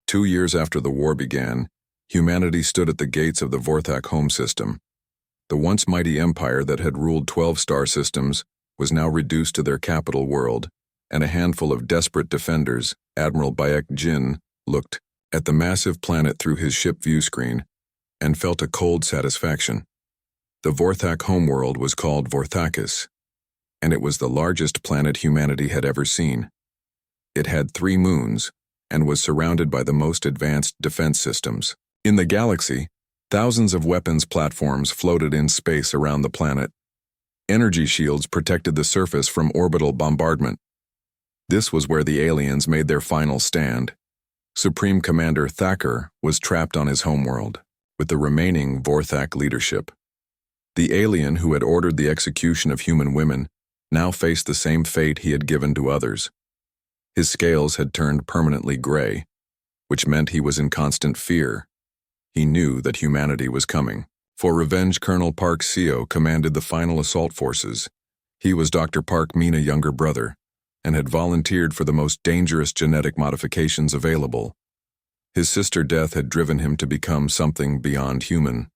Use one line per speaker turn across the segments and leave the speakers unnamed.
2 years after the war began, humanity stood at the gates of the Vorthak home system. The once mighty empire that had ruled 12 star systems was now reduced to their capital world, and a handful of desperate defenders, Admiral Bayek Jin, looked at the massive planet through his ship view screen and felt a cold satisfaction. The Vorthak homeworld was called Vorthakis, and it was the largest planet humanity had ever seen. It had 3 moons and was surrounded by the most advanced defense systems. In the galaxy, thousands of weapons platforms floated in space around the planet. Energy shields protected the surface from orbital bombardment. This was where the aliens made their final stand. Supreme Commander Thacker was trapped on his homeworld, with the remaining Vorthak leadership. The alien who had ordered the execution of human women now faced the same fate he had given to others. His scales had turned permanently gray, which meant he was in constant fear. He knew that humanity was coming. For revenge, Colonel Park Seo commanded the final assault forces. He was Dr. Park Mina' younger brother, and had volunteered for the most dangerous genetic modifications available. His sister death had driven him to become something beyond human.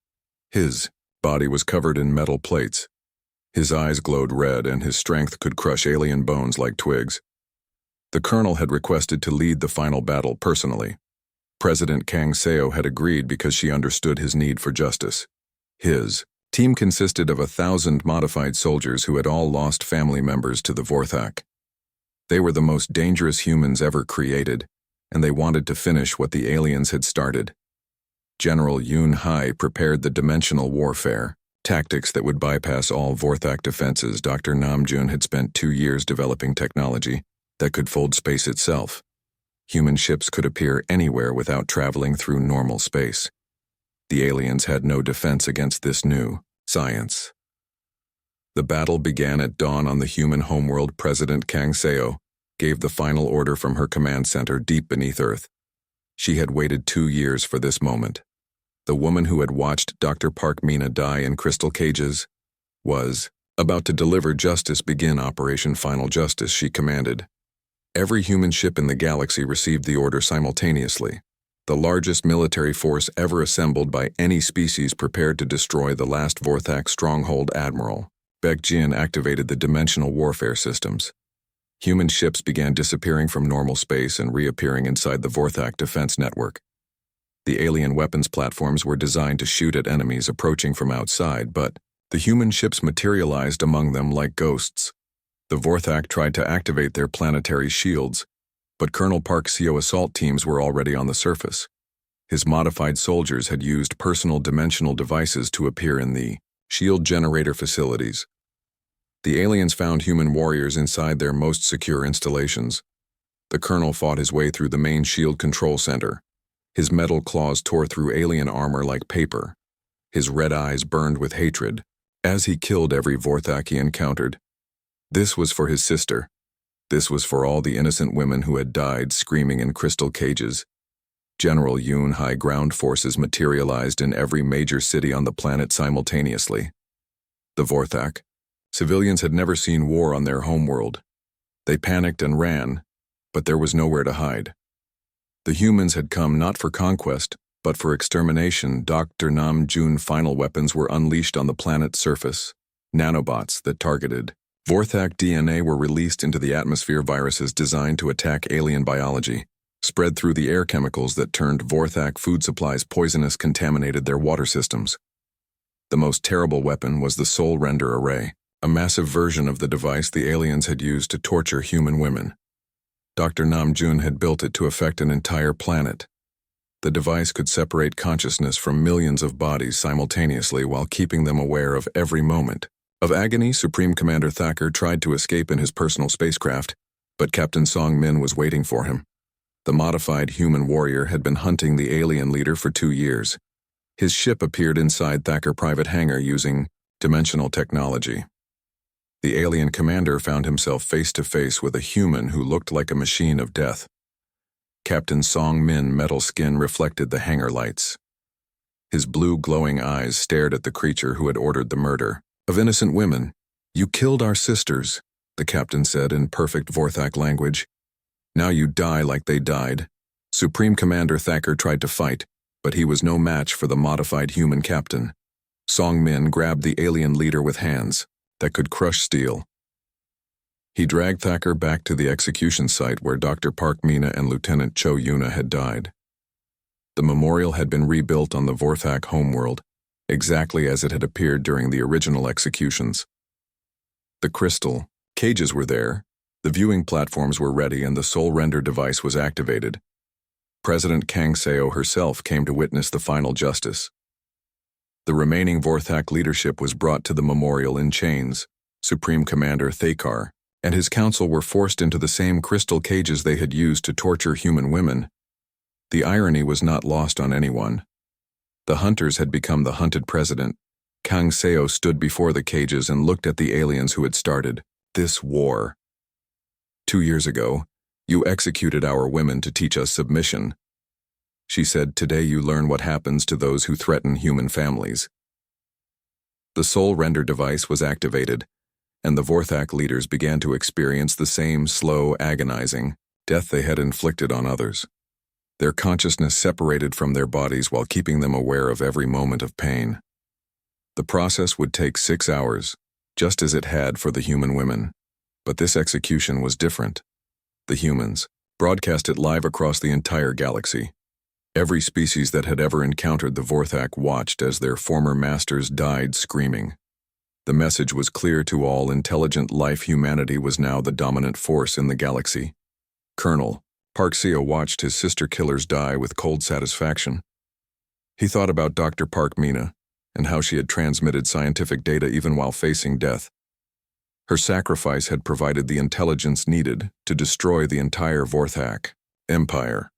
His body was covered in metal plates. His eyes glowed red, and his strength could crush alien bones like twigs. The colonel had requested to lead the final battle personally. President Kang Seo had agreed because she understood his need for justice. His team consisted of 1,000 modified soldiers who had all lost family members to the Vorthak. They were the most dangerous humans ever created, and they wanted to finish what the aliens had started. General Yoon Hai prepared the dimensional warfare, tactics that would bypass all Vorthak defenses. Dr. Namjoon had spent 2 years developing technology that could fold space itself. Human ships could appear anywhere without traveling through normal space. The aliens had no defense against this new science. The battle began at dawn on the human homeworld. President Kang Seo gave the final order from her command center deep beneath Earth. She had waited 2 years for this moment. The woman who had watched Dr. Park Mina die in crystal cages was about to deliver justice. Begin Operation Final Justice, she commanded. Every human ship in the galaxy received the order simultaneously. The largest military force ever assembled by any species prepared to destroy the last Vorthak stronghold. Admiral Baek Jin activated the dimensional warfare systems. Human ships began disappearing from normal space and reappearing inside the Vorthak defense network. The alien weapons platforms were designed to shoot at enemies approaching from outside, but the human ships materialized among them like ghosts. The Vorthak tried to activate their planetary shields, but Colonel Park Seo assault teams were already on the surface. His modified soldiers had used personal dimensional devices to appear in the shield generator facilities. The aliens found human warriors inside their most secure installations. The colonel fought his way through the main shield control center. His metal claws tore through alien armor like paper. His red eyes burned with hatred as he killed every Vorthak he encountered. This was for his sister. This was for all the innocent women who had died screaming in crystal cages. General Yoon Hai ground forces materialized in every major city on the planet simultaneously. The Vorthak. Civilians had never seen war on their homeworld. They panicked and ran, but there was nowhere to hide. The humans had come not for conquest, but for extermination. Dr. Namjoon's final weapons were unleashed on the planet's surface. Nanobots that targeted Vorthak DNA were released into the atmosphere. Viruses designed to attack alien biology spread through the air. Chemicals that turned Vorthak food supplies poisonous contaminated their water systems. The most terrible weapon was the Soul Render Array, a massive version of the device the aliens had used to torture human women. Dr. Namjoon had built it to affect an entire planet. The device could separate consciousness from millions of bodies simultaneously while keeping them aware of every moment of agony. Supreme Commander Thacker tried to escape in his personal spacecraft, but Captain Song Min was waiting for him. The modified human warrior had been hunting the alien leader for 2 years. His ship appeared inside Thacker private hangar using dimensional technology. The alien commander found himself face to face with a human who looked like a machine of death. Captain Song Min's metal skin reflected the hangar lights. His blue glowing eyes stared at the creature who had ordered the murder of innocent women. "You killed our sisters," the captain said in perfect Vorthak language. "Now you die like they died." Supreme Commander Thacker tried to fight, but he was no match for the modified human captain. Song Min grabbed the alien leader with hands that could crush steel. He dragged Thacker back to the execution site where Dr. Park Mina and Lieutenant Cho Yuna had died. The memorial had been rebuilt on the Vorthak homeworld, exactly as it had appeared during the original executions. The crystal cages were there, the viewing platforms were ready, and the soul render device was activated. President Kang Seo herself came to witness the final justice. The remaining Vorthak leadership was brought to the memorial in chains. Supreme Commander Thacker and his council were forced into the same crystal cages they had used to torture human women. The irony was not lost on anyone. The hunters had become the hunted president. Kang Seo stood before the cages and looked at the aliens who had started this war. 2 years ago, you executed our women to teach us submission. She said, today you learn what happens to those who threaten human families. The soul render device was activated, and the Vorthak leaders began to experience the same slow, agonizing death they had inflicted on others. Their consciousness separated from their bodies while keeping them aware of every moment of pain. The process would take 6 hours, just as it had for the human women. But this execution was different. The humans broadcast it live across the entire galaxy. Every species that had ever encountered the Vorthak watched as their former masters died screaming. The message was clear to all intelligent life: humanity was now the dominant force in the galaxy. Colonel Park Seo watched his sister killers die with cold satisfaction. He thought about Dr. Park Mina and how she had transmitted scientific data even while facing death. Her sacrifice had provided the intelligence needed to destroy the entire Vorthak empire.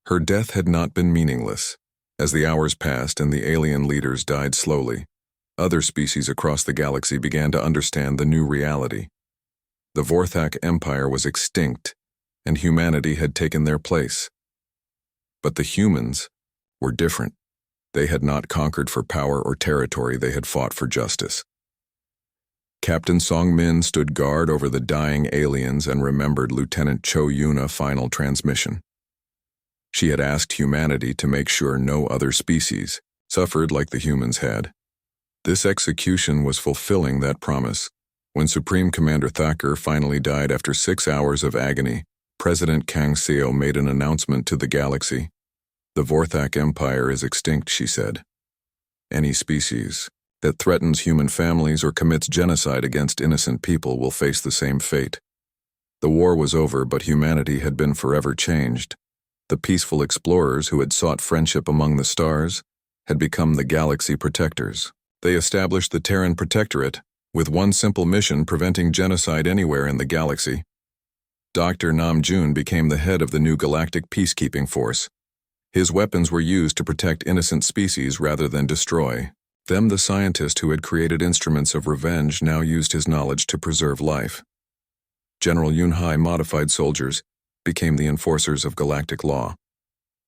Her death had not been meaningless. As the hours passed and the alien leaders died slowly, other species across the galaxy began to understand the new reality. The Vorthak Empire was extinct, and humanity had taken their place. But the humans were different. They had not conquered for power or territory, they had fought for justice. Captain Song Min stood guard over the dying aliens and remembered Lieutenant Cho Yun's final transmission. She had asked humanity to make sure no other species suffered like the humans had. This execution was fulfilling that promise. When Supreme Commander Thacker finally died after 6 hours of agony, President Kang Seo made an announcement to the galaxy. The Vorthak Empire is extinct, she said. Any species that threatens human families or commits genocide against innocent people will face the same fate. The war was over, but humanity had been forever changed. The peaceful explorers who had sought friendship among the stars had become the galaxy protectors. They established the Terran Protectorate, with one simple mission: preventing genocide anywhere in the galaxy. Dr. Nam Jun became the head of the new galactic peacekeeping force. His weapons were used to protect innocent species rather than destroy them. The scientist who had created instruments of revenge now used his knowledge to preserve life. General Yunhai modified soldiers became the enforcers of galactic law.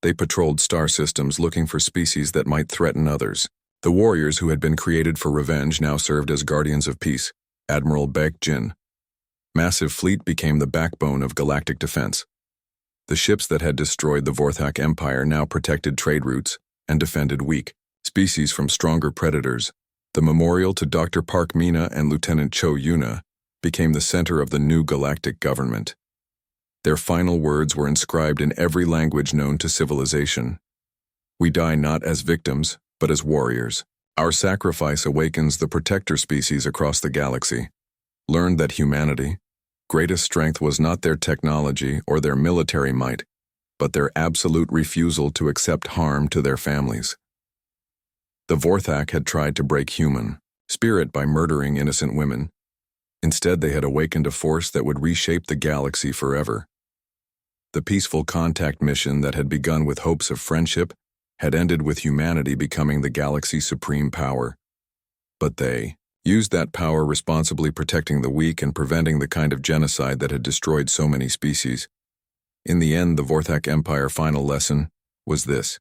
They patrolled star systems looking for species that might threaten others. The warriors who had been created for revenge now served as guardians of peace. Admiral Baek Jin. Massive fleet became the backbone of galactic defense. The ships that had destroyed the Vorthak Empire now protected trade routes and defended weak species from stronger predators. The memorial to Dr. Park Mina and Lieutenant Cho Yuna became the center of the new galactic government. Their final words were inscribed in every language known to civilization. We die not as victims, but as warriors. Our sacrifice awakens the protector species across the galaxy. Learned that humanity greatest strength was not their technology or their military might, but their absolute refusal to accept harm to their families. The Vorthak had tried to break human spirit by murdering innocent women. Instead, they had awakened a force that would reshape the galaxy forever. The peaceful contact mission that had begun with hopes of friendship had ended with humanity becoming the galaxy's supreme power. But they used that power responsibly, protecting the weak and preventing the kind of genocide that had destroyed so many species. In the end, the Vorthak Empire's final lesson was this: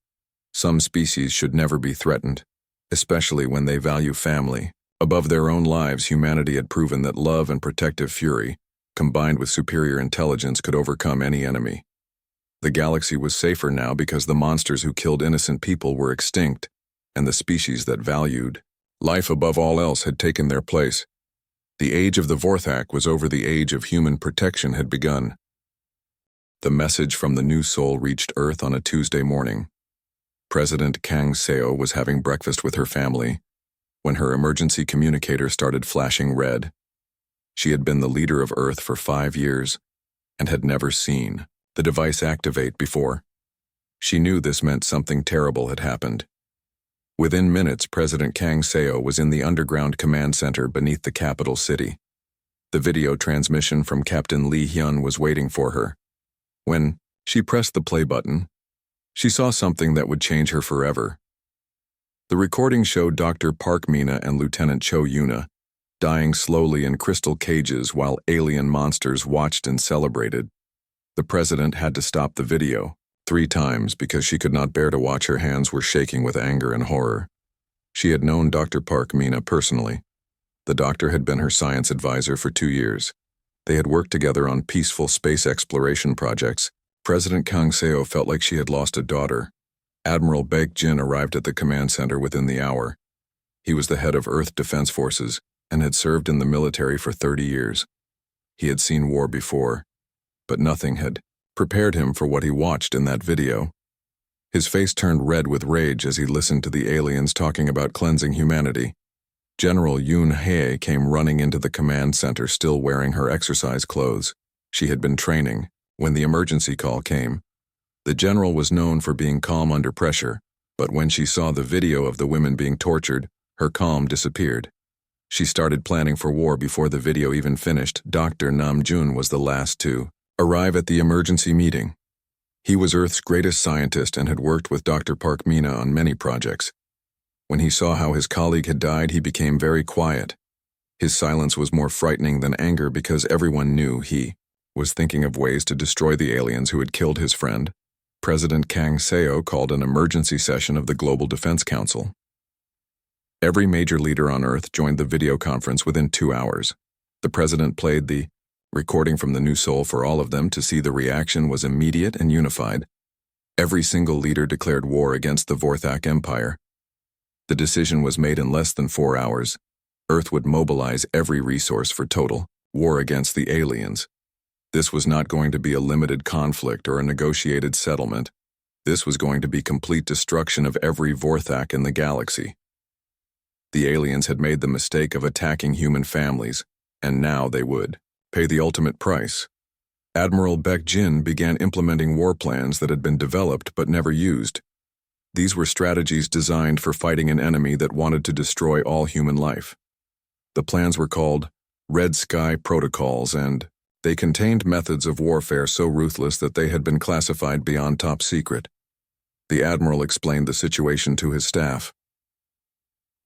some species should never be threatened, especially when they value family above their own lives. Humanity had proven that love and protective fury, combined with superior intelligence, could overcome any enemy. The galaxy was safer now because the monsters who killed innocent people were extinct, and the species that valued life above all else had taken their place. The age of the Vorthak was over. The age of human protection had begun. The message from the new soul reached Earth on a Tuesday morning. President Kang Seo was having breakfast with her family when her emergency communicator started flashing red. She had been the leader of Earth for 5 years and had never seen the device activate before. She knew this meant something terrible had happened. Within minutes, President Kang Seo was in the underground command center beneath the capital city. The video transmission from Captain Lee Hyun was waiting for her. When she pressed the play button, she saw something that would change her forever. The recording showed Dr. Park Mina and Lieutenant Cho Yuna dying slowly in crystal cages while alien monsters watched and celebrated. The president had to stop the video 3 times because she could not bear to watch. Her hands were shaking with anger and horror. She had known Dr. Park Mina personally. The doctor had been her science advisor for 2 years. They had worked together on peaceful space exploration projects. President Kang Seo felt like she had lost a daughter. Admiral Baek Jin arrived at the command center within the hour. He was the head of Earth Defense Forces and had served in the military for 30 years. He had seen war before, but nothing had prepared him for what he watched in that video. His face turned red with rage as he listened to the aliens talking about cleansing humanity. General Yoon Hae came running into the command center still wearing her exercise clothes. She had been training when the emergency call came. The general was known for being calm under pressure, but when she saw the video of the women being tortured, her calm disappeared. She started planning for war before the video even finished. Dr. Nam Jun was the last to arrive at the emergency meeting. He was Earth's greatest scientist and had worked with Dr. Park Mina on many projects. When he saw how his colleague had died, he became very quiet. His silence was more frightening than anger because everyone knew he was thinking of ways to destroy the aliens who had killed his friend. President Kang Seo called an emergency session of the Global Defense Council. Every major leader on Earth joined the video conference within 2 hours. The president played the recording from the new soul for all of them to see. The reaction was immediate and unified. Every single leader declared war against the Vorthak Empire. The decision was made in less than 4 hours. Earth would mobilize every resource for total war against the aliens. This was not going to be a limited conflict or a negotiated settlement. This was going to be complete destruction of every Vorthak in the galaxy. The aliens had made the mistake of attacking human families, and now they would pay the ultimate price. Admiral Baek Jin began implementing war plans that had been developed but never used. These were strategies designed for fighting an enemy that wanted to destroy all human life. The plans were called Red Sky Protocols, and they contained methods of warfare so ruthless that they had been classified beyond top secret. The admiral explained the situation to his staff.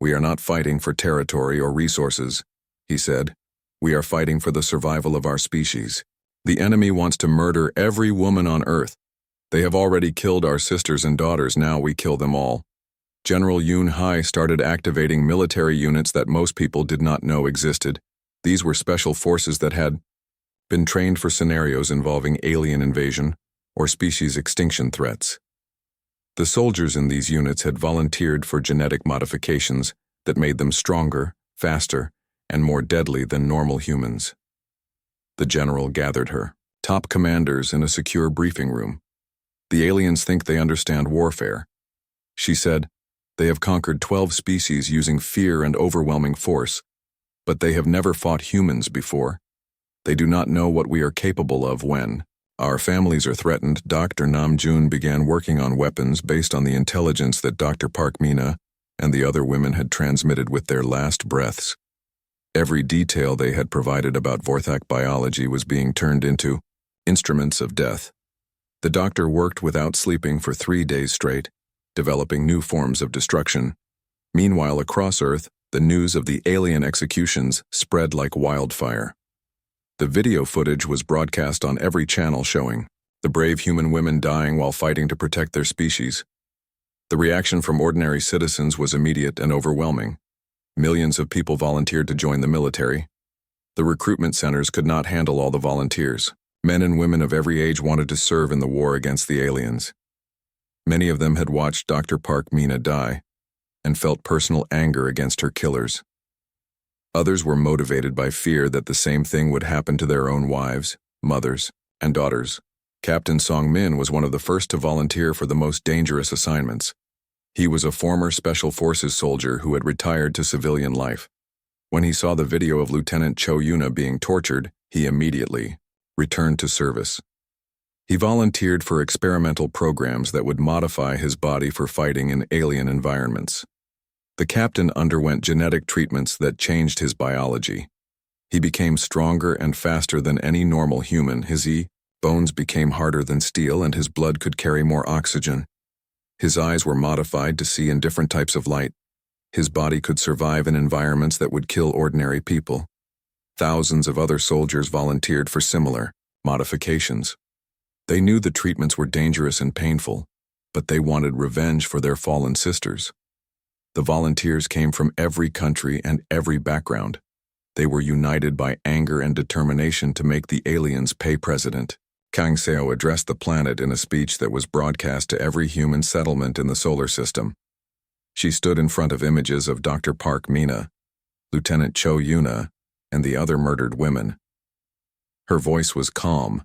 "We are not fighting for territory or resources," he said. "We are fighting for the survival of our species. The enemy wants to murder every woman on Earth. They have already killed our sisters and daughters, now we kill them all." General Yoon Hae started activating military units that most people did not know existed. These were special forces that had been trained for scenarios involving alien invasion or species extinction threats. The soldiers in these units had volunteered for genetic modifications that made them stronger, faster, and more deadly than normal humans. The general gathered her top commanders in a secure briefing room. "The aliens think they understand warfare," she said. "They have conquered 12 species using fear and overwhelming force, but they have never fought humans before. They do not know what we are capable of when our families are threatened." Dr. Nam Jun began working on weapons based on the intelligence that Dr. Park Mina and the other women had transmitted with their last breaths. Every detail they had provided about Vorthak biology was being turned into instruments of death. The doctor worked without sleeping for 3 days straight, developing new forms of destruction. Meanwhile, across Earth, the news of the alien executions spread like wildfire. The video footage was broadcast on every channel showing the brave human women dying while fighting to protect their species. The reaction from ordinary citizens was immediate and overwhelming. Millions of people volunteered to join the military. The recruitment centers could not handle all the volunteers. Men and women of every age wanted to serve in the war against the aliens. Many of them had watched Dr. Park Mina die and felt personal anger against her killers. Others were motivated by fear that the same thing would happen to their own wives, mothers, and daughters. Captain Song Min was one of the first to volunteer for the most dangerous assignments. He was a former Special Forces soldier who had retired to civilian life. When he saw the video of Lieutenant Cho Yuna being tortured, he immediately returned to service. He volunteered for experimental programs that would modify his body for fighting in alien environments. The captain underwent genetic treatments that changed his biology. He became stronger and faster than any normal human. His bones became harder than steel and his blood could carry more oxygen. His eyes were modified to see in different types of light. His body could survive in environments that would kill ordinary people. Thousands of other soldiers volunteered for similar modifications. They knew the treatments were dangerous and painful, but they wanted revenge for their fallen sisters. The volunteers came from every country and every background. They were united by anger and determination to make the aliens pay. President Kang Seo addressed the planet in a speech that was broadcast to every human settlement in the solar system. She stood in front of images of Dr. Park Mina, Lieutenant Cho Yuna, and the other murdered women. Her voice was calm,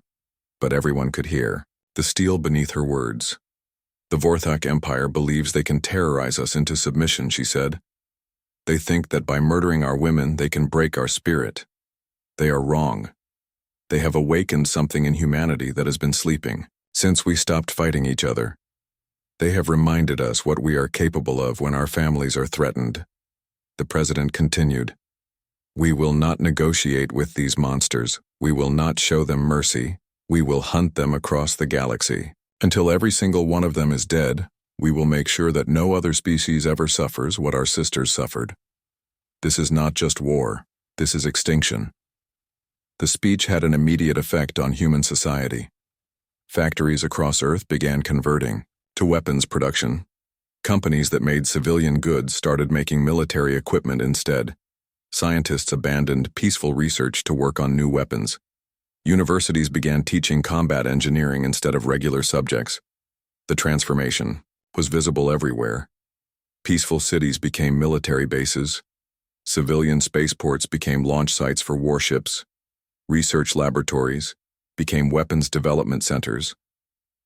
but everyone could hear the steel beneath her words. The Vorthak Empire believes they can terrorize us into submission, she said. They think that by murdering our women, they can break our spirit. They are wrong. They have awakened something in humanity that has been sleeping since we stopped fighting each other. They have reminded us what we are capable of when our families are threatened. The president continued, "We will not negotiate with these monsters. We will not show them mercy. We will hunt them across the galaxy. Until every single one of them is dead, we will make sure that no other species ever suffers what our sisters suffered. This is not just war. This is extinction." The speech had an immediate effect on human society. Factories across Earth began converting to weapons production. Companies that made civilian goods started making military equipment instead. Scientists abandoned peaceful research to work on new weapons. Universities began teaching combat engineering instead of regular subjects. The transformation was visible everywhere. Peaceful cities became military bases. Civilian spaceports became launch sites for warships. Research laboratories became weapons development centers.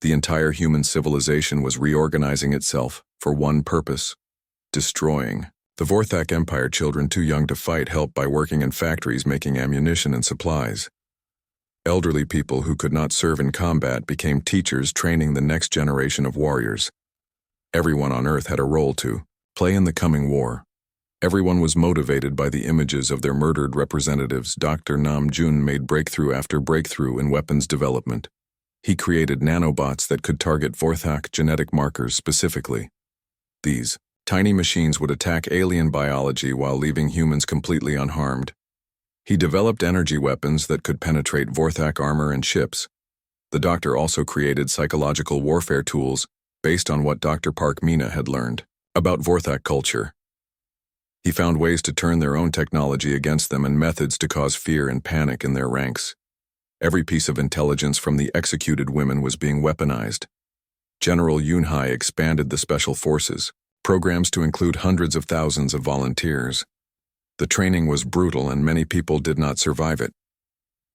The entire human civilization was reorganizing itself for one purpose: destroying the Vorthak Empire. Children too young to fight helped by working in factories making ammunition and supplies. Elderly people who could not serve in combat became teachers training the next generation of warriors. Everyone on Earth had a role to play in the coming war. Everyone was motivated by the images of their murdered representatives. Dr. Nam Jun made breakthrough after breakthrough in weapons development. He created nanobots that could target Vorthak genetic markers specifically. These tiny machines would attack alien biology while leaving humans completely unharmed. He developed energy weapons that could penetrate Vorthak armor and ships. The doctor also created psychological warfare tools based on what Dr. Park Mina had learned about Vorthak culture. He found ways to turn their own technology against them and methods to cause fear and panic in their ranks. Every piece of intelligence from the executed women was being weaponized. General Yunhai expanded the special forces, programs to include hundreds of thousands of volunteers. The training was brutal and many people did not survive it.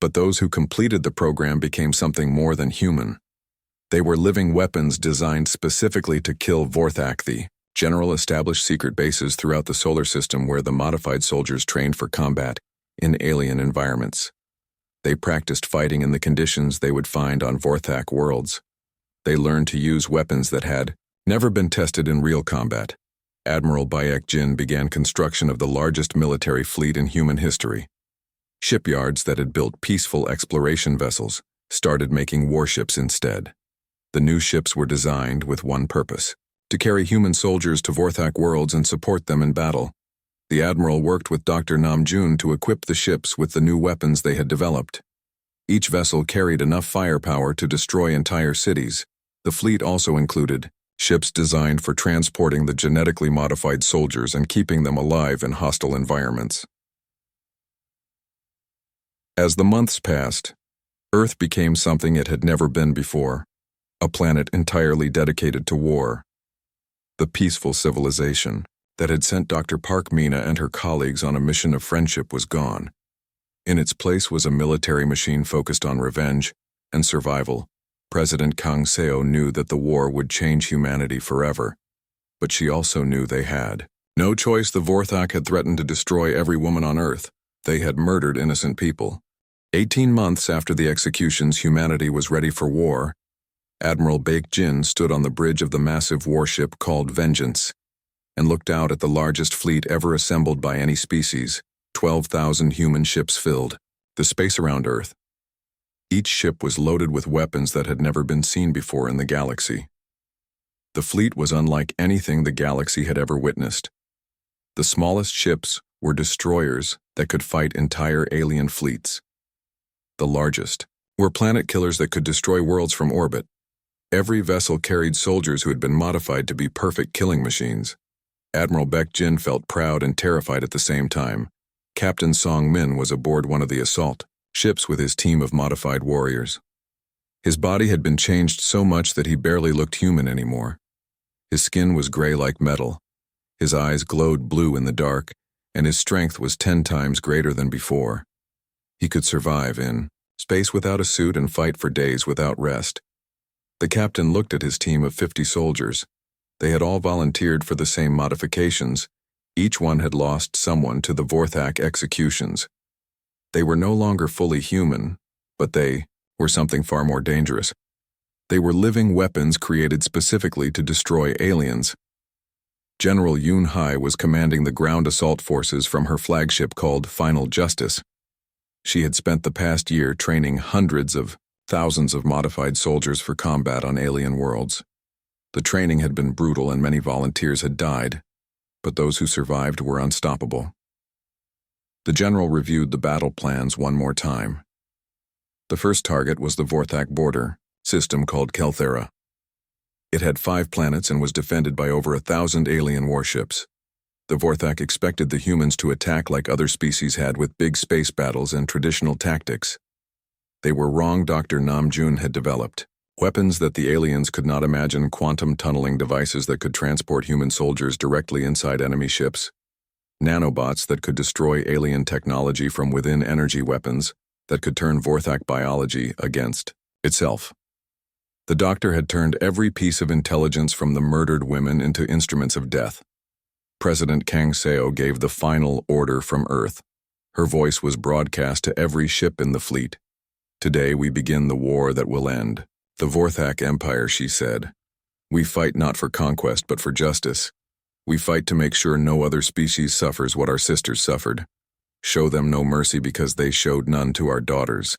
But those who completed the program became something more than human. They were living weapons designed specifically to kill Vorthak. The general established secret bases throughout the solar system where the modified soldiers trained for combat in alien environments. They practiced fighting in the conditions they would find on Vorthak worlds. They learned to use weapons that had never been tested in real combat. Admiral Bayek Jin began construction of the largest military fleet in human history. Shipyards that had built peaceful exploration vessels started making warships instead. The new ships were designed with one purpose: to carry human soldiers to Vorthak worlds and support them in battle. The admiral worked with Dr. Nam Jun to equip the ships with the new weapons they had developed. Each vessel carried enough firepower to destroy entire cities. The fleet also included ships designed for transporting the genetically modified soldiers and keeping them alive in hostile environments. As the months passed, Earth became something it had never been before, a planet entirely dedicated to war. The peaceful civilization that had sent Dr. Park Mina and her colleagues on a mission of friendship was gone. In its place was a military machine focused on revenge and survival. President Kang Seo knew that the war would change humanity forever, but she also knew they had no choice. The Vorthak had threatened to destroy every woman on Earth. They had murdered innocent people. 18 months after the executions, humanity was ready for war. Admiral Baek Jin stood on the bridge of the massive warship called Vengeance and looked out at the largest fleet ever assembled by any species, 12,000 human ships filled the space around Earth. Each ship was loaded with weapons that had never been seen before in the galaxy. The fleet was unlike anything the galaxy had ever witnessed. The smallest ships were destroyers that could fight entire alien fleets. The largest were planet killers that could destroy worlds from orbit. Every vessel carried soldiers who had been modified to be perfect killing machines. Admiral Baek Jin felt proud and terrified at the same time. Captain Song Min was aboard one of the assault ships with his team of modified warriors. His body had been changed so much that he barely looked human anymore. His skin was gray like metal. His eyes glowed blue in the dark, and his strength was 10 times greater than before. He could survive in space without a suit and fight for days without rest. The captain looked at his team of 50 soldiers. They had all volunteered for the same modifications. Each one had lost someone to the Vorthak executions. They were no longer fully human, but they were something far more dangerous. They were living weapons created specifically to destroy aliens. General Yoon Hai was commanding the ground assault forces from her flagship called Final Justice. She had spent the past year training hundreds of thousands of modified soldiers for combat on alien worlds. The training had been brutal and many volunteers had died, but those who survived were unstoppable. The general reviewed the battle plans one more time. The first target was the Vorthak border system called Kelthera. It had 5 planets and was defended by over 1,000 alien warships. The Vorthak expected the humans to attack like other species had, with big space battles and traditional tactics. They were wrong. Dr. Namjoon had developed weapons that the aliens could not imagine, quantum tunneling devices that could transport human soldiers directly inside enemy ships, nanobots that could destroy alien technology from within, energy weapons that could turn Vorthak biology against itself. The doctor had turned every piece of intelligence from the murdered women into instruments of death. President Kang Seo gave the final order from Earth. Her voice was broadcast to every ship in the fleet. "Today we begin the war that will end the Vorthak Empire," she said. "We fight not for conquest but for justice. We fight to make sure no other species suffers what our sisters suffered. Show them no mercy because they showed none to our daughters."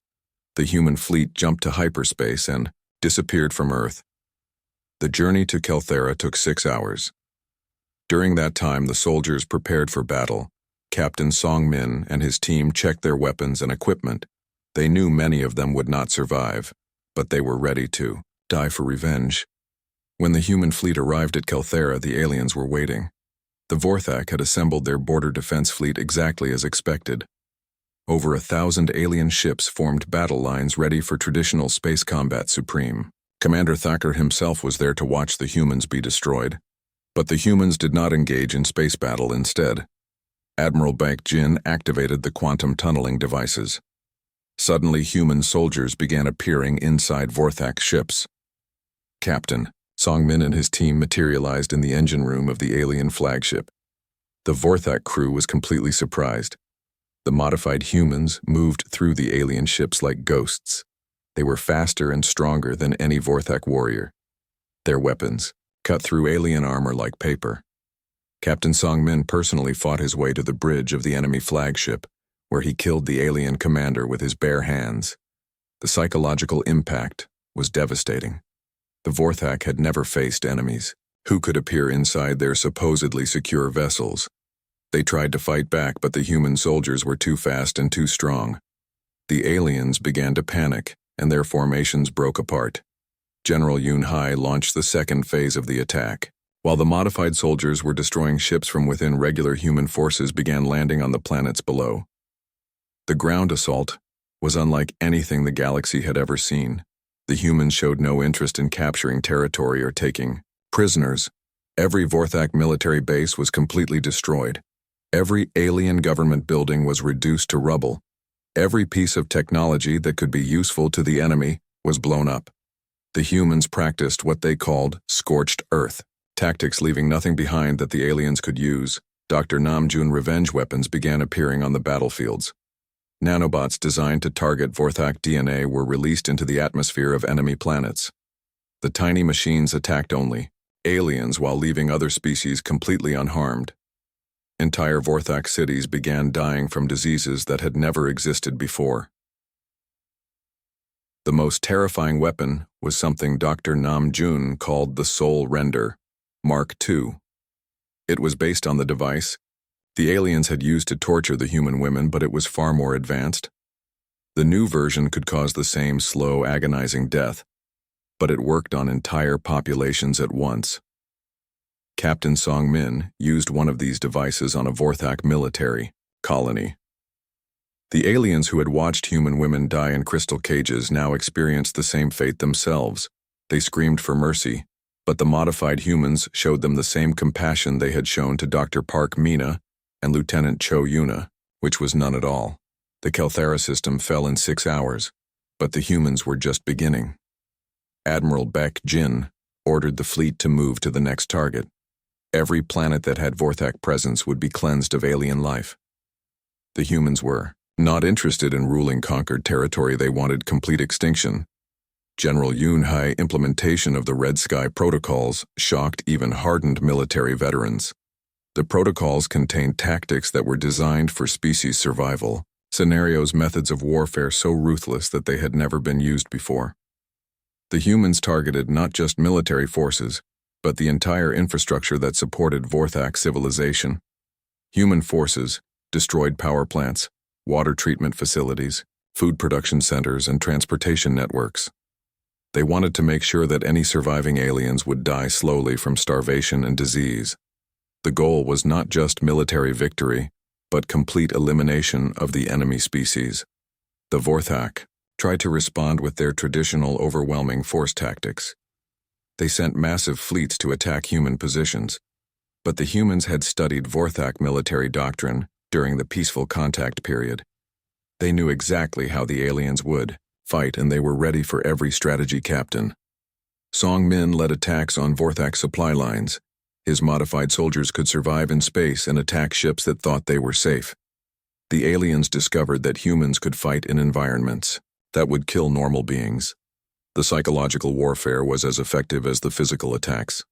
The human fleet jumped to hyperspace and disappeared from Earth. The journey to Kelthera took 6 hours. During that time, the soldiers prepared for battle. Captain Song Min and his team checked their weapons and equipment. They knew many of them would not survive, but they were ready to die for revenge. When the human fleet arrived at Kelthera, the aliens were waiting. The Vorthak had assembled their border defense fleet exactly as expected. Over 1,000 alien ships formed battle lines ready for traditional space combat supreme. Commander Thacker himself was there to watch the humans be destroyed. But the humans did not engage in space battle instead. Admiral Baek Jin activated the quantum tunneling devices. Suddenly, human soldiers began appearing inside Vorthak ships. Captain Song Min and his team materialized in the engine room of the alien flagship. The Vorthak crew was completely surprised. The modified humans moved through the alien ships like ghosts. They were faster and stronger than any Vorthak warrior. Their weapons cut through alien armor like paper. Captain Song Min personally fought his way to the bridge of the enemy flagship, where he killed the alien commander with his bare hands. The psychological impact was devastating. The Vorthak had never faced enemies who could appear inside their supposedly secure vessels. They tried to fight back, but the human soldiers were too fast and too strong. The aliens began to panic, and their formations broke apart. General Yoon Hai launched the second phase of the attack. While the modified soldiers were destroying ships from within, regular human forces began landing on the planets below. The ground assault was unlike anything the galaxy had ever seen. The humans showed no interest in capturing territory or taking prisoners. Every Vorthak military base was completely destroyed. Every alien government building was reduced to rubble. Every piece of technology that could be useful to the enemy was blown up. The humans practiced what they called scorched earth tactics, leaving nothing behind that the aliens could use. Dr. Namjoon revenge weapons began appearing on the battlefields. Nanobots designed to target Vorthak DNA were released into the atmosphere of enemy planets. The tiny machines attacked only aliens while leaving other species completely unharmed. Entire Vorthak cities began dying from diseases that had never existed before. The most terrifying weapon was something Dr. Namjoon called the Soul Render, Mark II. It was based on the device the aliens had used to torture the human women, but it was far more advanced. The new version could cause the same slow, agonizing death, but it worked on entire populations at once. Captain Song Min used one of these devices on a Vorthak military colony. The aliens who had watched human women die in crystal cages now experienced the same fate themselves. They screamed for mercy, but the modified humans showed them the same compassion they had shown to Dr. Park Mina and Lieutenant Cho Yuna, which was none at all. The Kelthera system fell in 6 hours, but the humans were just beginning. Admiral Baek Jin ordered the fleet to move to the next target. Every planet that had Vorthak presence would be cleansed of alien life. The humans were not interested in ruling conquered territory. They wanted complete extinction. General Yunhai's implementation of the Red Sky protocols shocked even hardened military veterans. The protocols contained tactics that were designed for species survival, scenarios, methods of warfare so ruthless that they had never been used before. The humans targeted not just military forces, but the entire infrastructure that supported Vorthak civilization. Human forces destroyed power plants, water treatment facilities, food production centers, and transportation networks. They wanted to make sure that any surviving aliens would die slowly from starvation and disease. The goal was not just military victory, but complete elimination of the enemy species. The Vorthak tried to respond with their traditional overwhelming force tactics. They sent massive fleets to attack human positions, but the humans had studied Vorthak military doctrine during the peaceful contact period. They knew exactly how the aliens would fight, and they were ready for every strategy. Captain Song Min led attacks on Vorthak supply lines. His modified soldiers could survive in space and attack ships that thought they were safe. The aliens discovered that humans could fight in environments that would kill normal beings. The psychological warfare was as effective as the physical attacks.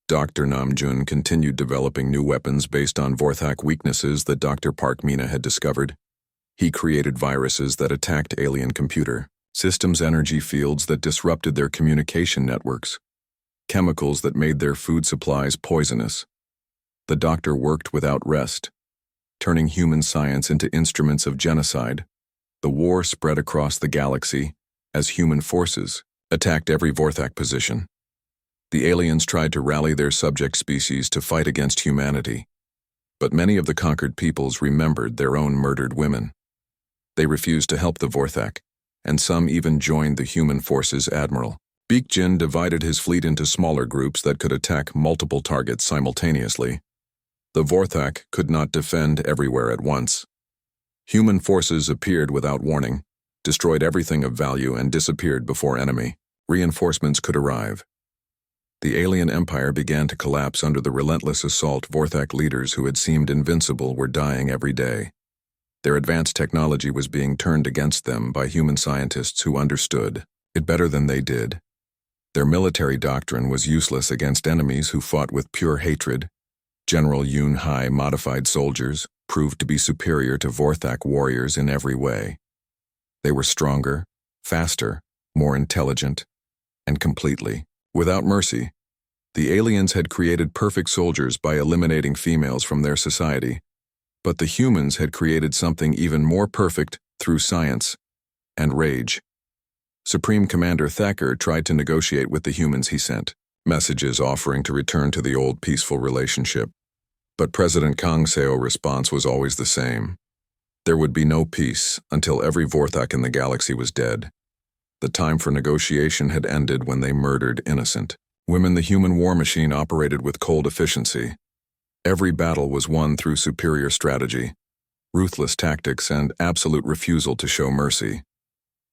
Dr. Namjoon continued developing new weapons based on Vorthak weaknesses that Dr. Park Mina had discovered. He created viruses that attacked alien computer systems, energy fields that disrupted their communication networks, chemicals that made their food supplies poisonous. The doctor worked without rest, turning human science into instruments of genocide. The war spread across the galaxy as human forces attacked every Vorthak position. The aliens tried to rally their subject species to fight against humanity, but many of the conquered peoples remembered their own murdered women. They refused to help the Vorthak, and some even joined the human forces. Admiral Baek Jin divided his fleet into smaller groups that could attack multiple targets simultaneously. The Vorthak could not defend everywhere at once. Human forces appeared without warning, destroyed everything of value, and disappeared before enemy reinforcements could arrive. The alien empire began to collapse under the relentless assault. Vorthak leaders who had seemed invincible were dying every day. Their advanced technology was being turned against them by human scientists who understood it better than they did. Their military doctrine was useless against enemies who fought with pure hatred. General Yunhai's modified soldiers proved to be superior to Vorthak warriors in every way. They were stronger, faster, more intelligent, and completely without mercy. The aliens had created perfect soldiers by eliminating females from their society, but the humans had created something even more perfect through science and rage. Supreme Commander Thacker tried to negotiate with the humans. He sent messages offering to return to the old peaceful relationship, but President Kang Seo's response was always the same. There would be no peace until every Vorthak in the galaxy was dead. The time for negotiation had ended when they murdered innocent women. The human war machine operated with cold efficiency. Every battle was won through superior strategy, ruthless tactics, and absolute refusal to show mercy.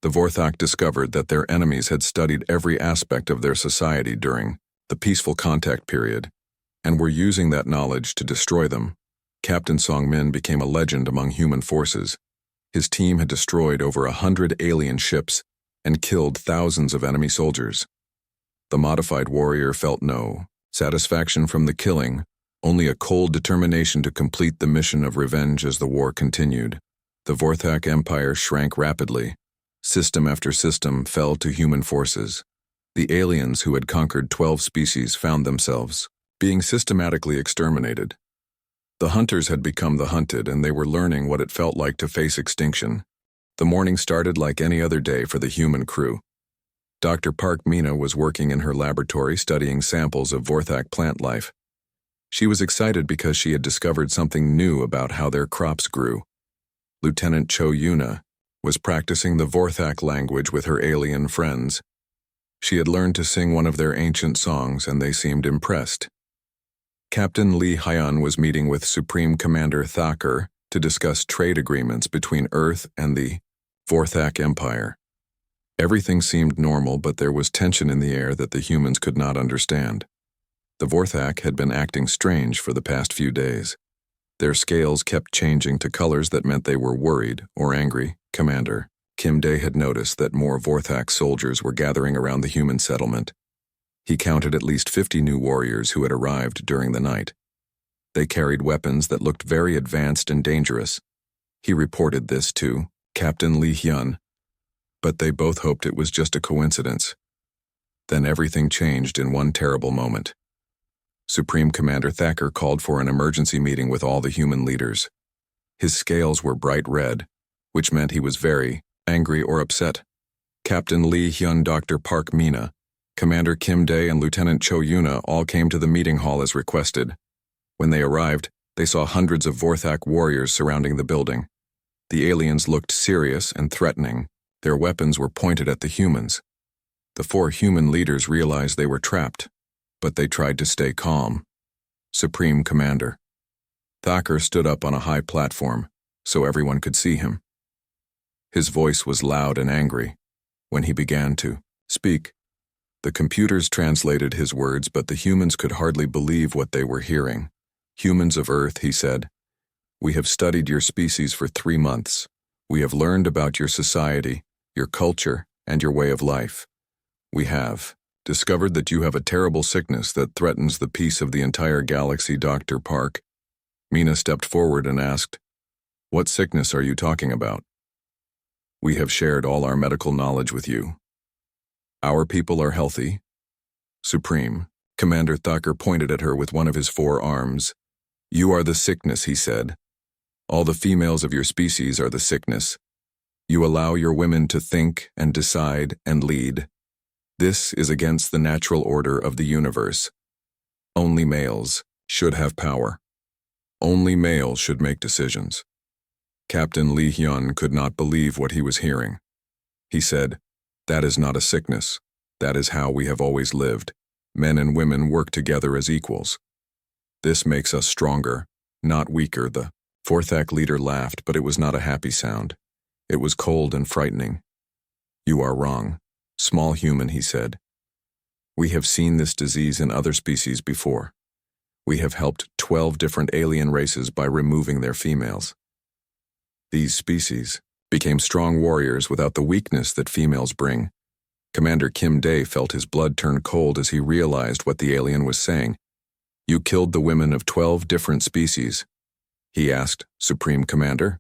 The Vorthak discovered that their enemies had studied every aspect of their society during the peaceful contact period, and were using that knowledge to destroy them. Captain Song Min became a legend among human forces. His team had destroyed over 100 alien ships and killed thousands of enemy soldiers. The modified warrior felt no satisfaction from the killing, only a cold determination to complete the mission of revenge as the war continued. The Vorthak Empire shrank rapidly. System after system fell to human forces. The aliens who had conquered 12 species found themselves being systematically exterminated. The hunters had become the hunted, and they were learning what it felt like to face extinction. The morning started like any other day for the human crew. Dr. Park Mina was working in her laboratory studying samples of Vorthak plant life. She was excited because she had discovered something new about how their crops grew. Lieutenant Cho Yuna was practicing the Vorthak language with her alien friends. She had learned to sing one of their ancient songs, and they seemed impressed. Captain Lee Hyun was meeting with Supreme Commander Thakur to discuss trade agreements between Earth and the Vorthak Empire. Everything seemed normal, but there was tension in the air that the humans could not understand. The Vorthak had been acting strange for the past few days. Their scales kept changing to colors that meant they were worried or angry. Commander Kim Dae had noticed that more Vorthak soldiers were gathering around the human settlement. He counted at least 50 new warriors who had arrived during the night. They carried weapons that looked very advanced and dangerous. He reported this to Captain Lee Hyun, but they both hoped it was just a coincidence. Then everything changed in one terrible moment. Supreme Commander Thakur called for an emergency meeting with all the human leaders. His scales were bright red, which meant he was very angry or upset. Captain Lee Hyun, Dr. Park Mina, Commander Kim Dae, and Lieutenant Cho Yuna all came to the meeting hall as requested. When they arrived, they saw hundreds of Vorthak warriors surrounding the building. The aliens looked serious and threatening. Their weapons were pointed at the humans. The 4 human leaders realized they were trapped, but they tried to stay calm. Supreme Commander Thakur stood up on a high platform so everyone could see him. His voice was loud and angry. When he began to speak, the computers translated his words, but the humans could hardly believe what they were hearing. Humans of Earth, he said, we have studied your species for 3 months. We have learned about your society, your culture, and your way of life. We have discovered that you have a terrible sickness that threatens the peace of the entire galaxy. Dr. Park Mina stepped forward and asked, what sickness are you talking about? We have shared all our medical knowledge with you. Our people are healthy. Supreme Commander Thakur pointed at her with one of his 4 arms. You are the sickness, he said. All the females of your species are the sickness. You allow your women to think and decide and lead. This is against the natural order of the universe. Only males should have power. Only males should make decisions. Captain Lee Hyun could not believe what he was hearing. He said, that is not a sickness. That is how we have always lived. Men and women work together as equals. This makes us stronger, not weaker. The Vorthak leader laughed, but it was not a happy sound. It was cold and frightening. You are wrong, small human, he said. We have seen this disease in other species before. We have helped 12 different alien races by removing their females. These species became strong warriors without the weakness that females bring. Commander Kim Dae felt his blood turn cold as he realized what the alien was saying. You killed the women of 12 different species, he asked, Supreme Commander.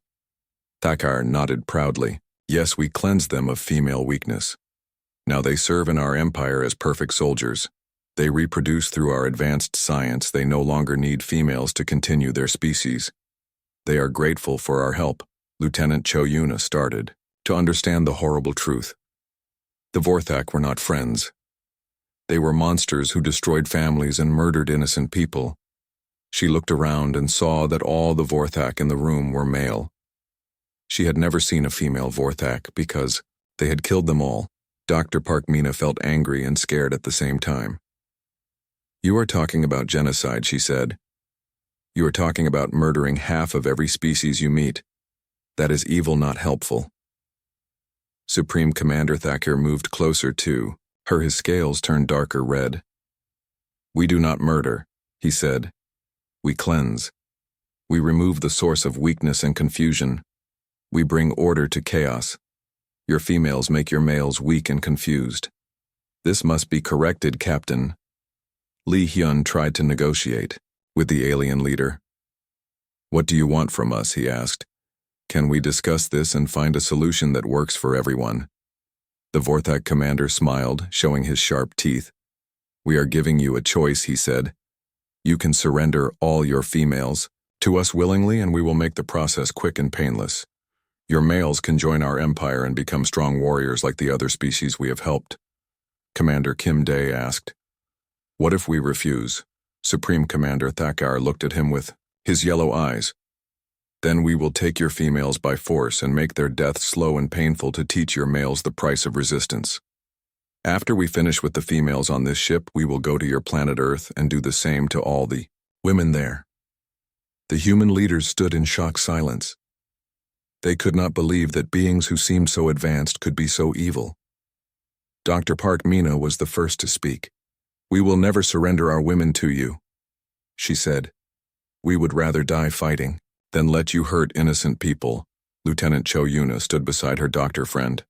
Thakur nodded proudly. Yes, we cleansed them of female weakness. Now they serve in our empire as perfect soldiers. They reproduce through our advanced science. They no longer need females to continue their species. They are grateful for our help. Lieutenant Cho Yuna started to understand the horrible truth. The Vorthak were not friends. They were monsters who destroyed families and murdered innocent people. She looked around and saw that all the Vorthak in the room were male. She had never seen a female Vorthak because they had killed them all. Dr. Parkmina felt angry and scared at the same time. "You are talking about genocide," she said. "You are talking about murdering half of every species you meet. That is evil, not helpful." Supreme Commander Thacker moved closer to her. His scales turned darker red. "We do not murder," he said. "We cleanse. We remove the source of weakness and confusion. We bring order to chaos. Your females make your males weak and confused. This must be corrected, Captain." Li Hyun tried to negotiate with the alien leader. "What do you want from us?" he asked. "Can we discuss this and find a solution that works for everyone?" The Vorthak commander smiled, showing his sharp teeth. "We are giving you a choice," he said. "You can surrender all your females to us willingly, and we will make the process quick and painless. Your males can join our empire and become strong warriors like the other species we have helped." Commander Kim Dae asked. "What if we refuse?" Supreme Commander Thakkar looked at him with his yellow eyes. "Then we will take your females by force and make their death slow and painful to teach your males the price of resistance. After we finish with the females on this ship, we will go to your planet Earth and do the same to all the women there." The human leaders stood in shocked silence. They could not believe that beings who seemed so advanced could be so evil. Dr. Parkmina was the first to speak. "We will never surrender our women to you," she said. "We would rather die fighting than let you hurt innocent people." Lieutenant Cho Yuna stood beside her doctor friend.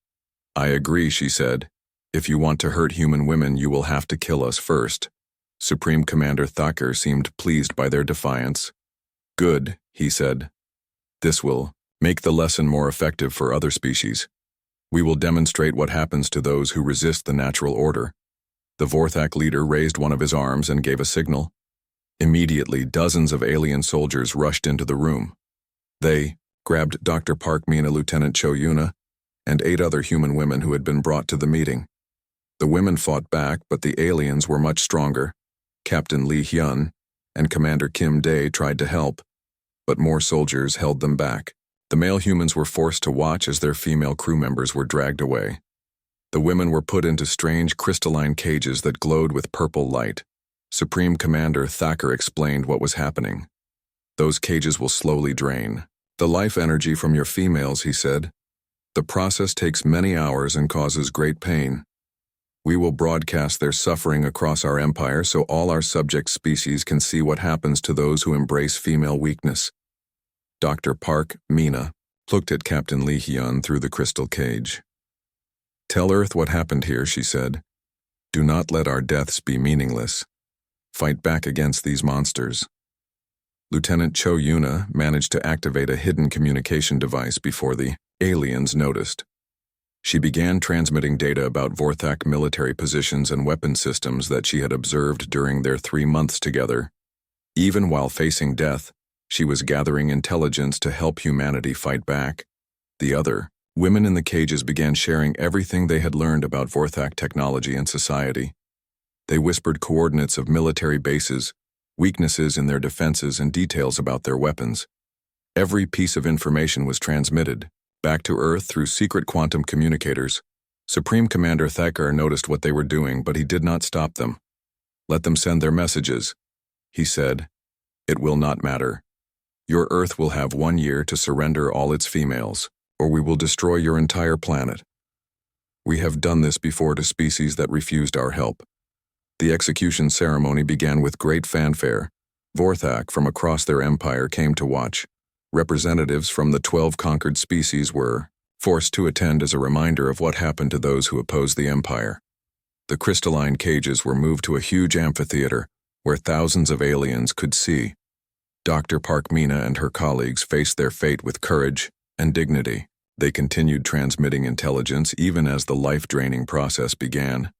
"I agree," she said. "If you want to hurt human women, you will have to kill us first." Supreme Commander Thacker seemed pleased by their defiance. "Good," he said. "This will make the lesson more effective for other species. We will demonstrate what happens to those who resist the natural order." The Vorthak leader raised one of his arms and gave a signal. Immediately, dozens of alien soldiers rushed into the room. They grabbed Dr. Parkmina, Lieutenant Cho Yuna, and 8 other human women who had been brought to the meeting. The women fought back, but the aliens were much stronger. Captain Li Hyun and Commander Kim Dae tried to help, but more soldiers held them back. The male humans were forced to watch as their female crew members were dragged away. The women were put into strange crystalline cages that glowed with purple light. Supreme Commander Thacker explained what was happening. "Those cages will slowly drain the life energy from your females," he said. "The process takes many hours and causes great pain. We will broadcast their suffering across our empire so all our subject species can see what happens to those who embrace female weakness." Dr. Park Mina looked at Captain Li Hyun through the crystal cage. "Tell Earth what happened here," she said. "Do not let our deaths be meaningless. Fight back against these monsters." Lieutenant Cho Yuna managed to activate a hidden communication device before the aliens noticed. She began transmitting data about Vorthak military positions and weapon systems that she had observed during their 3 months together. Even while facing death, she was gathering intelligence to help humanity fight back. The other women in the cages began sharing everything they had learned about Vorthak technology and society. They whispered coordinates of military bases, weaknesses in their defenses, and details about their weapons. Every piece of information was transmitted back to Earth through secret quantum communicators. Supreme Commander Thacker noticed what they were doing, but he did not stop them. "Let them send their messages," he said. "It will not matter. Your Earth will have 1 year to surrender all its females, or we will destroy your entire planet. We have done this before to species that refused our help." The execution ceremony began with great fanfare. Vorthak from across their empire came to watch. Representatives from the 12 conquered species were forced to attend as a reminder of what happened to those who opposed the empire. The crystalline cages were moved to a huge amphitheater where thousands of aliens could see. Dr. Parkmina and her colleagues faced their fate with courage and dignity. They continued transmitting intelligence even as the life-draining process began.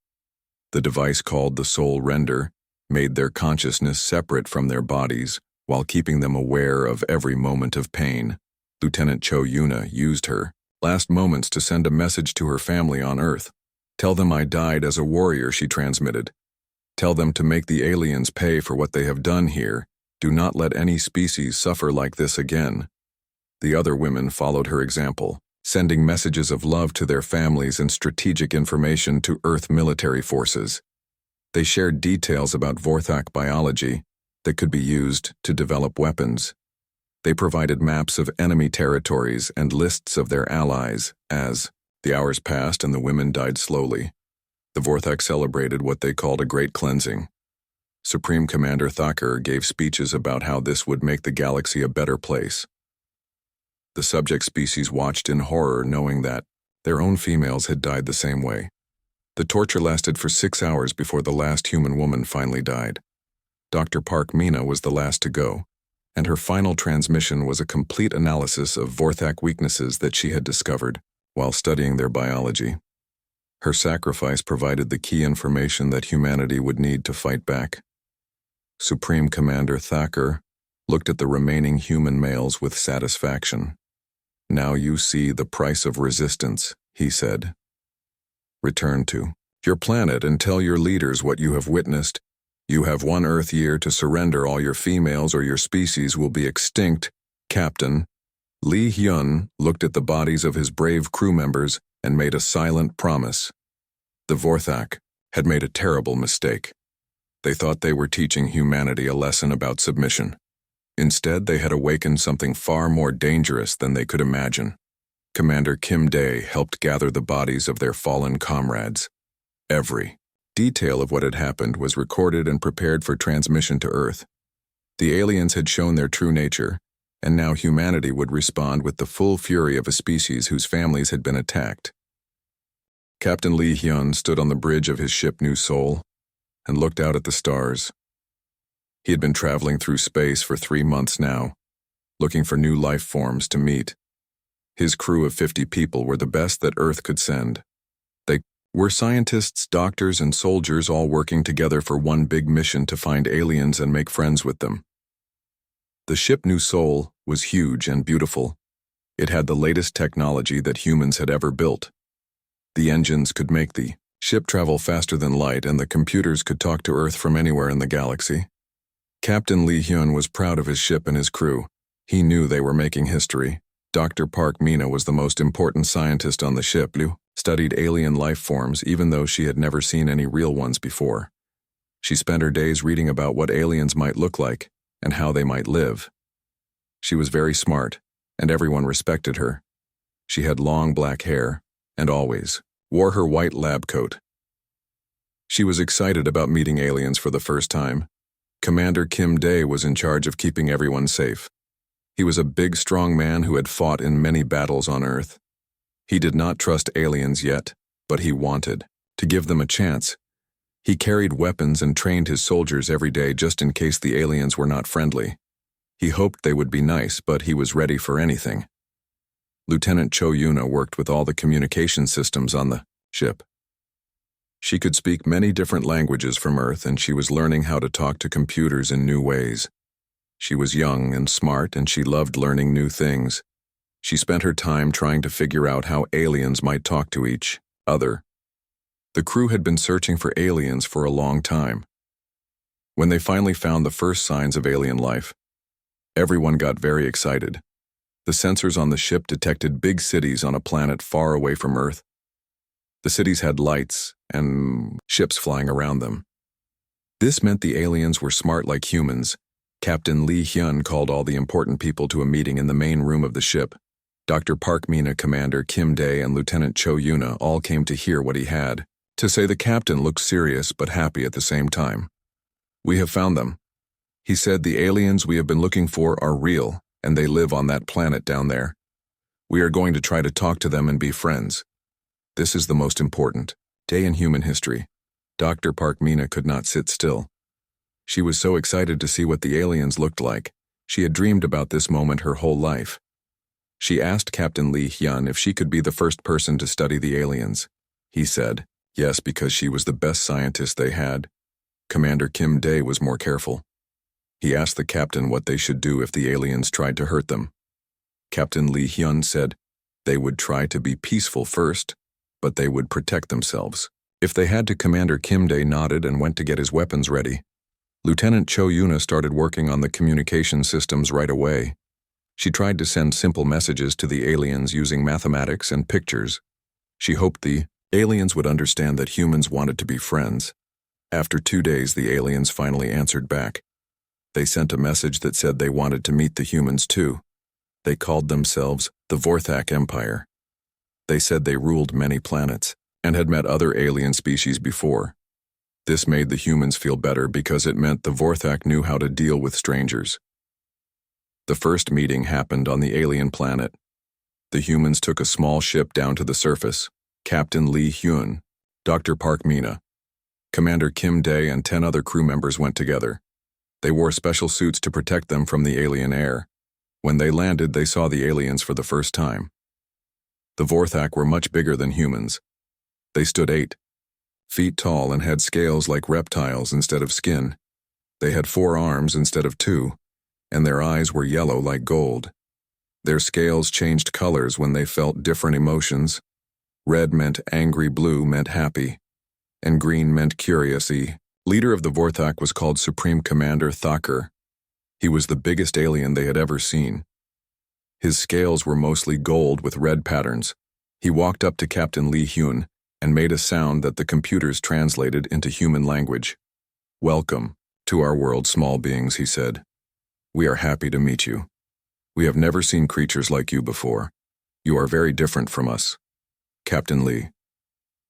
The device called the Soul Render made their consciousness separate from their bodies while keeping them aware of every moment of pain. Lieutenant Cho Yuna used her last moments to send a message to her family on Earth. "Tell them I died as a warrior," she transmitted. "Tell them to make the aliens pay for what they have done here. Do not let any species suffer like this again." The other women followed her example, sending messages of love to their families and strategic information to Earth military forces. They shared details about Vorthak biology that could be used to develop weapons. They provided maps of enemy territories and lists of their allies as the hours passed and the women died slowly. The Vorthak celebrated what they called a great cleansing. Supreme Commander Thakur gave speeches about how this would make the galaxy a better place. The subject species watched in horror, knowing that their own females had died the same way. The torture lasted for 6 hours before the last human woman finally died. Dr. Park Meena was the last to go, and her final transmission was a complete analysis of Vorthak weaknesses that she had discovered while studying their biology. Her sacrifice provided the key information that humanity would need to fight back. Supreme Commander Thakur looked at the remaining human males with satisfaction. "Now you see the price of resistance," he said. "Return to your planet and tell your leaders what you have witnessed. You have 1 Earth year to surrender all your females or your species will be extinct." Captain Lee Hyun looked at the bodies of his brave crew members and made a silent promise. The Vorthak had made a terrible mistake. They thought they were teaching humanity a lesson about submission. Instead, they had awakened something far more dangerous than they could imagine. Commander Kim Dae helped gather the bodies of their fallen comrades. Every detail of what had happened was recorded and prepared for transmission to Earth. The aliens had shown their true nature, and now humanity would respond with the full fury of a species whose families had been attacked. Captain Lee Hyun stood on the bridge of his ship New Seoul and looked out at the stars. He had been traveling through space for 3 months now, looking for new life forms to meet. His crew of 50 people were the best that Earth could send. They were scientists, doctors, and soldiers all working together for one big mission to find aliens and make friends with them. The ship New Seoul was huge and beautiful. It had the latest technology that humans had ever built. The engines could make the ship travel faster than light, and the computers could talk to Earth from anywhere in the galaxy. Captain Lee Hyun was proud of his ship and his crew. He knew they were making history. Dr. Park Meena was the most important scientist on the ship. Liu studied alien life forms even though she had never seen any real ones before. She spent her days reading about what aliens might look like and how they might live. She was very smart, and everyone respected her. She had long black hair and always wore her white lab coat. She was excited about meeting aliens for the first time. Commander Kim Dae was in charge of keeping everyone safe. He was a big, strong man who had fought in many battles on Earth. He did not trust aliens yet, but he wanted to give them a chance. He carried weapons and trained his soldiers every day just in case the aliens were not friendly. He hoped they would be nice, but he was ready for anything. Lieutenant Cho Yuna worked with all the communication systems on the ship. She could speak many different languages from Earth, and she was learning how to talk to computers in new ways. She was young and smart, and she loved learning new things. She spent her time trying to figure out how aliens might talk to each other. The crew had been searching for aliens for a long time. When they finally found the first signs of alien life, everyone got very excited. The sensors on the ship detected big cities on a planet far away from Earth. The cities had lights and ships flying around them. This meant the aliens were smart like humans. Captain Lee Hyun called all the important people to a meeting in the main room of the ship. Dr. Park Meena, Commander Kim Dae, and Lieutenant Cho Yuna all came to hear what he had to say. The captain looked serious but happy at the same time. "We have found them," he said. "The aliens we have been looking for are real, and they live on that planet down there. We are going to try to talk to them and be friends. This is the most important day in human history." Dr. Park Meena could not sit still. She was so excited to see what the aliens looked like. She had dreamed about this moment her whole life. She asked Captain Lee Hyun if she could be the first person to study the aliens. He said yes, because she was the best scientist they had. Commander Kim Dae was more careful. He asked the captain what they should do if the aliens tried to hurt them. Captain Lee Hyun said they would try to be peaceful first, but they would protect themselves. If they had to, Commander Kim Dae nodded and went to get his weapons ready. Lieutenant Cho Yuna started working on the communication systems right away. She tried to send simple messages to the aliens using mathematics and pictures. She hoped the aliens would understand that humans wanted to be friends. After 2 days, the aliens finally answered back. They sent a message that said they wanted to meet the humans too. They called themselves the Vorthak Empire. They said they ruled many planets and had met other alien species before. This made the humans feel better because it meant the Vorthak knew how to deal with strangers. The first meeting happened on the alien planet. The humans took a small ship down to the surface. Captain Lee Hyun, Dr. Park Mina, Commander Kim Dae, and 10 other crew members went together. They wore special suits to protect them from the alien air. When they landed, they saw the aliens for the first time. The Vorthak were much bigger than humans. They stood 8 feet tall and had scales like reptiles instead of skin. They had 4 arms instead of 2, and their eyes were yellow like gold. Their scales changed colors when they felt different emotions. Red meant angry, blue meant happy, and green meant curious. Leader of the Vorthak was called Supreme Commander Thakur. He was the biggest alien they had ever seen. His scales were mostly gold with red patterns. He walked up to Captain Lee Hyun and made a sound that the computers translated into human language. "Welcome to our world, small beings," he said. "We are happy to meet you. We have never seen creatures like you before. You are very different from us." Captain Lee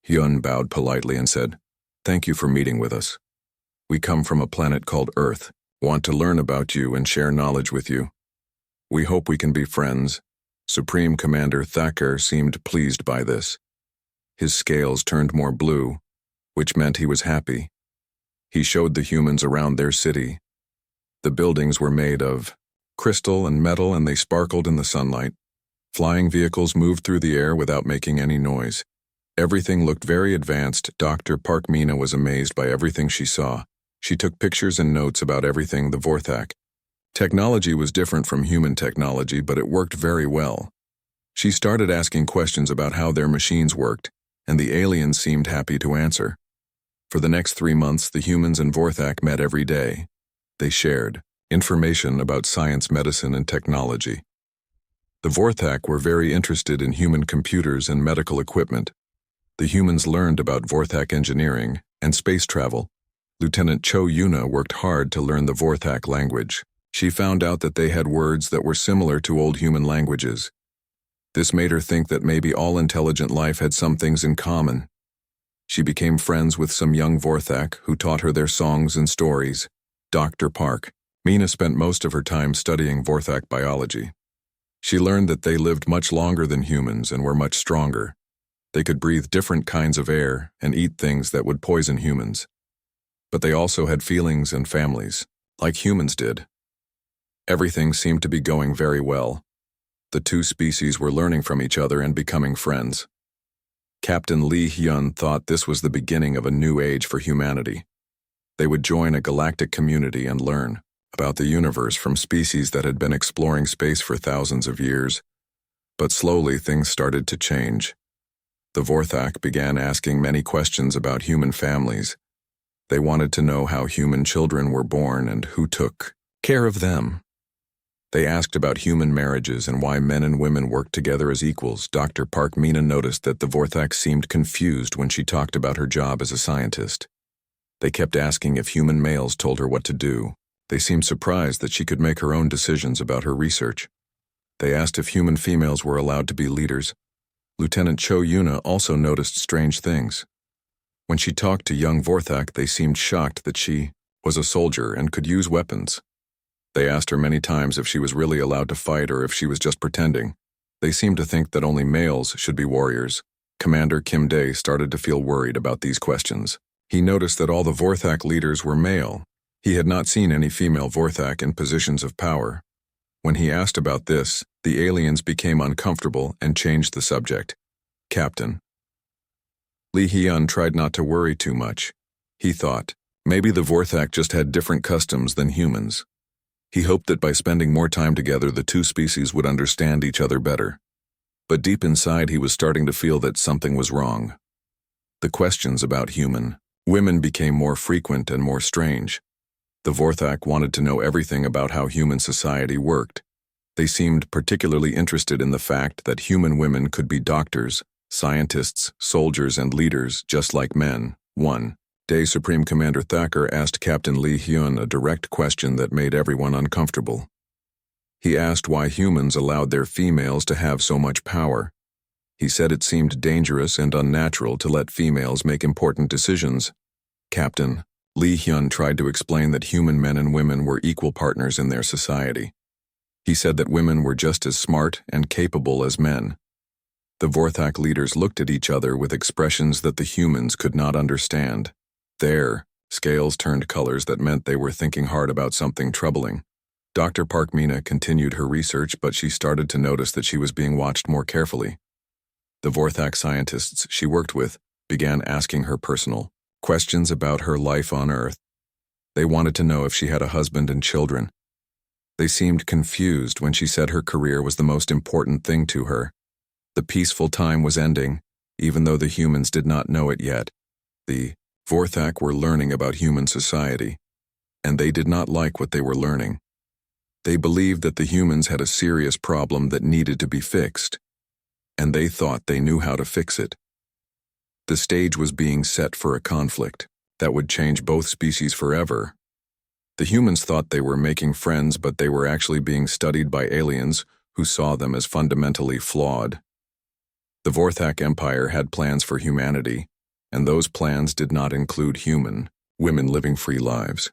Hyun bowed politely and said, "Thank you for meeting with us. We come from a planet called Earth, want to learn about you and share knowledge with you. We hope we can be friends." Supreme Commander Thakur seemed pleased by this. His scales turned more blue, which meant he was happy. He showed the humans around their city. The buildings were made of crystal and metal, and they sparkled in the sunlight. Flying vehicles moved through the air without making any noise. Everything looked very advanced. Dr. Park Mina was amazed by everything she saw. She took pictures and notes about everything the Vorthak. Technology was different from human technology, but it worked very well. She started asking questions about how their machines worked, and the aliens seemed happy to answer. For the next 3 months, the humans and Vorthak met every day. They shared information about science, medicine, and technology. The Vorthak were very interested in human computers and medical equipment. The humans learned about Vorthak engineering and space travel. Lieutenant Cho Yuna worked hard to learn the Vorthak language. She found out that they had words that were similar to old human languages. This made her think that maybe all intelligent life had some things in common. She became friends with some young Vorthak who taught her their songs and stories. Dr. Park Mina spent most of her time studying Vorthak biology. She learned that they lived much longer than humans and were much stronger. They could breathe different kinds of air and eat things that would poison humans. But they also had feelings and families, like humans did. Everything seemed to be going very well. The two species were learning from each other and becoming friends. Captain Lee Hyun thought this was the beginning of a new age for humanity. They would join a galactic community and learn about the universe from species that had been exploring space for thousands of years. But slowly things started to change. The Vorthak began asking many questions about human families. They wanted to know how human children were born and who took care of them. They asked about human marriages and why men and women worked together as equals. Dr. Park Mina noticed that the Vorthak seemed confused when she talked about her job as a scientist. They kept asking if human males told her what to do. They seemed surprised that she could make her own decisions about her research. They asked if human females were allowed to be leaders. Lieutenant Cho Yuna also noticed strange things. When she talked to young Vorthak, they seemed shocked that she was a soldier and could use weapons. They asked her many times if she was really allowed to fight or if she was just pretending. They seemed to think that only males should be warriors. Commander Kim Dae started to feel worried about these questions. He noticed that all the Vorthak leaders were male. He had not seen any female Vorthak in positions of power. When he asked about this, the aliens became uncomfortable and changed the subject. Captain Lee Hyun tried not to worry too much. He thought, maybe the Vorthak just had different customs than humans. He hoped that by spending more time together, the two species would understand each other better. But deep inside, he was starting to feel that something was wrong. The questions about human women became more frequent and more strange. The Vorthak wanted to know everything about how human society worked. They seemed particularly interested in the fact that human women could be doctors, scientists, soldiers, and leaders just like men. One day, Supreme Commander Thacker asked Captain Lee Hyun a direct question that made everyone uncomfortable. He asked why humans allowed their females to have so much power. He said it seemed dangerous and unnatural to let females make important decisions. Captain Lee Hyun tried to explain that human men and women were equal partners in their society. He said that women were just as smart and capable as men. The Vorthak leaders looked at each other with expressions that the humans could not understand. Their scales turned colors that meant they were thinking hard about something troubling. Dr. Park Mina continued her research, but she started to notice that she was being watched more carefully. The Vorthak scientists she worked with began asking her personal questions about her life on Earth. They wanted to know if she had a husband and children. They seemed confused when she said her career was the most important thing to her. The peaceful time was ending, even though the humans did not know it yet. The Vorthak were learning about human society, and they did not like what they were learning. They believed that the humans had a serious problem that needed to be fixed, and they thought they knew how to fix it. The stage was being set for a conflict that would change both species forever. The humans thought they were making friends, but they were actually being studied by aliens who saw them as fundamentally flawed. The Vorthak Empire had plans for humanity, and those plans did not include women living free lives.